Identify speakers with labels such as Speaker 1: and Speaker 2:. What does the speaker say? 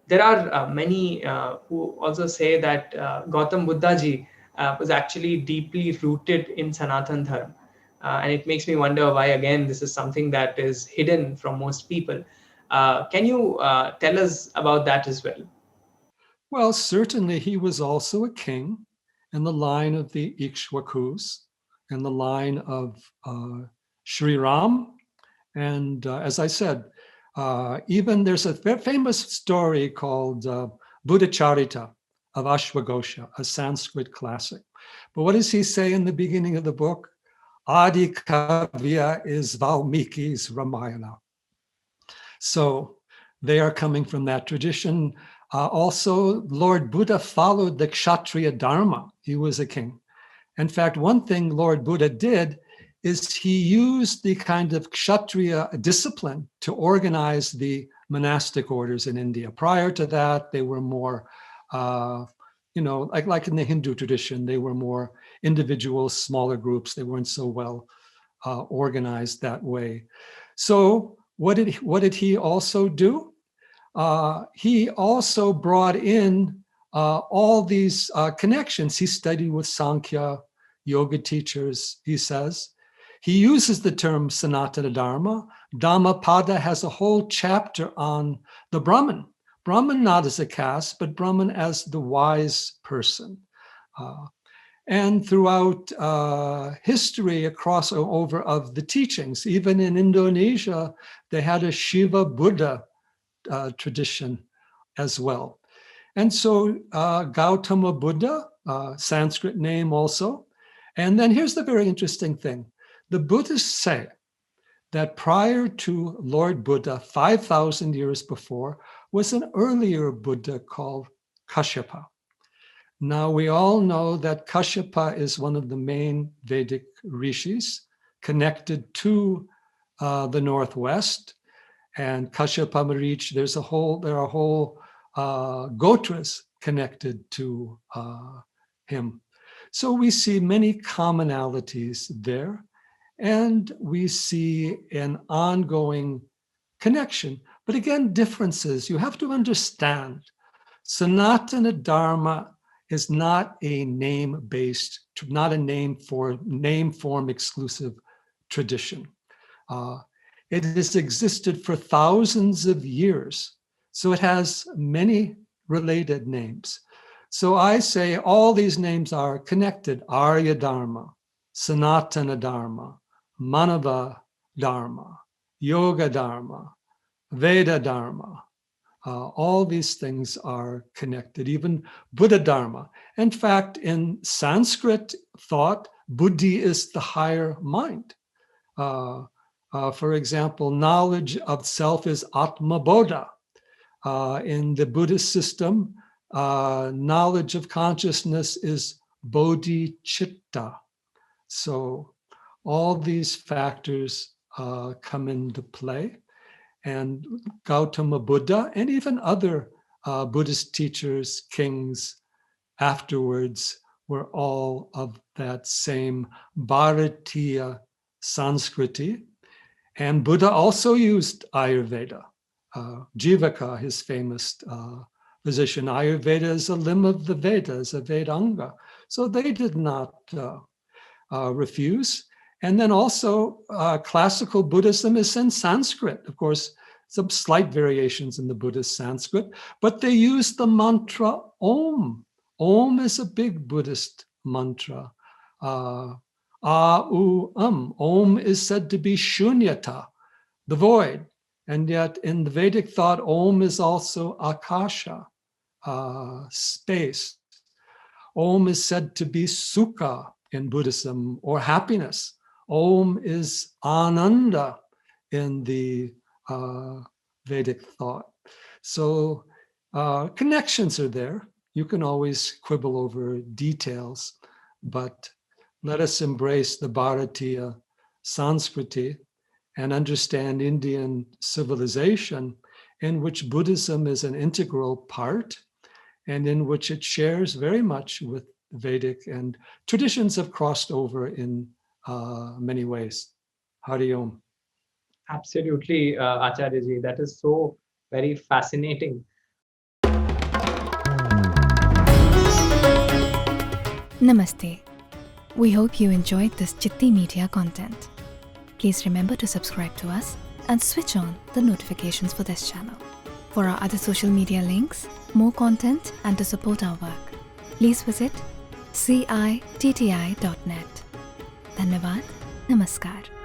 Speaker 1: there are many who also say that Gautam Buddha ji was actually deeply rooted in Sanatana Dharma. And it makes me wonder why, again, this is something that is hidden from most people. Can you tell us about that as well?
Speaker 2: Well, certainly he was also a king in the line of the Ikshwakus and the line of Sri Ram. And as I said, even there's a famous story called Buddha Charita of Ashwagosha, a Sanskrit classic. But what does he say in the beginning of the book? Adi Kavya is Valmiki's Ramayana. So they are coming from that tradition. Also, Lord Buddha followed the Kshatriya Dharma. He was a king. In fact, one thing Lord Buddha did is he used the kind of Kshatriya discipline to organize the monastic orders in India. Prior to that, they were more, like in the Hindu tradition, they were more individual, smaller groups. They weren't so well organized that way. So what did he also do? He also brought in all these connections. He studied with Sankhya yoga teachers, he says. He uses the term Sanatana Dharma. Dhammapada has a whole chapter on the Brahman. Brahman not as a caste, but Brahman as the wise person. And throughout history, a crossover of the teachings. Even in Indonesia, they had a Shiva Buddha tradition as well. And so Gautama Buddha, Sanskrit name also. And then here's the very interesting thing. The Buddhists say that prior to Lord Buddha, 5,000 years before, was an earlier Buddha called Kashyapa. Now, we all know that Kashyapa is one of the main Vedic rishis connected to the Northwest. And Kashyapa Marichi, there are whole gotras connected to him. So we see many commonalities there, and we see an ongoing connection. But again, differences. You have to understand, Sanatana Dharma is not a name-based, not a name form exclusive tradition. It has existed for thousands of years. So it has many related names. So I say all these names are connected: Arya Dharma, Sanatana Dharma, Manava Dharma, Yoga Dharma, Veda Dharma. All these things are connected, even Buddha Dharma. In fact, in Sanskrit thought, Buddhi is the higher mind. For example, knowledge of self is Atma Bodha. In the Buddhist system, knowledge of consciousness is bodhicitta. So all these factors come into play. And Gautama Buddha and even other Buddhist teachers, kings afterwards were all of that same Bharatiya Sanskriti. And Buddha also used Ayurveda. Jivaka, his famous physician, Ayurveda is a limb of the Vedas, a Vedanga. So they did not refuse. And then also classical Buddhism is in Sanskrit. Of course, some slight variations in the Buddhist Sanskrit, but they use the mantra Om. Om is a big Buddhist mantra. Om is said to be shunyata, the void. And yet in the Vedic thought, Om is also akasha, space. Om is said to be sukha in Buddhism, or happiness. Om is ananda in the Vedic thought. So connections are there. You can always quibble over details, but let us embrace the Bharatiya Sanskriti and understand Indian civilization, in which Buddhism is an integral part and in which it shares very much with Vedic, and traditions have crossed over in many ways. Hari Om.
Speaker 1: Absolutely, Acharya ji. That is so very fascinating.
Speaker 3: Namaste. We hope you enjoyed this Chitti Media content. Please remember to subscribe to us and switch on the notifications for this channel. For our other social media links, more content, and to support our work, please visit citti.net. Dhanyavad. Namaskar.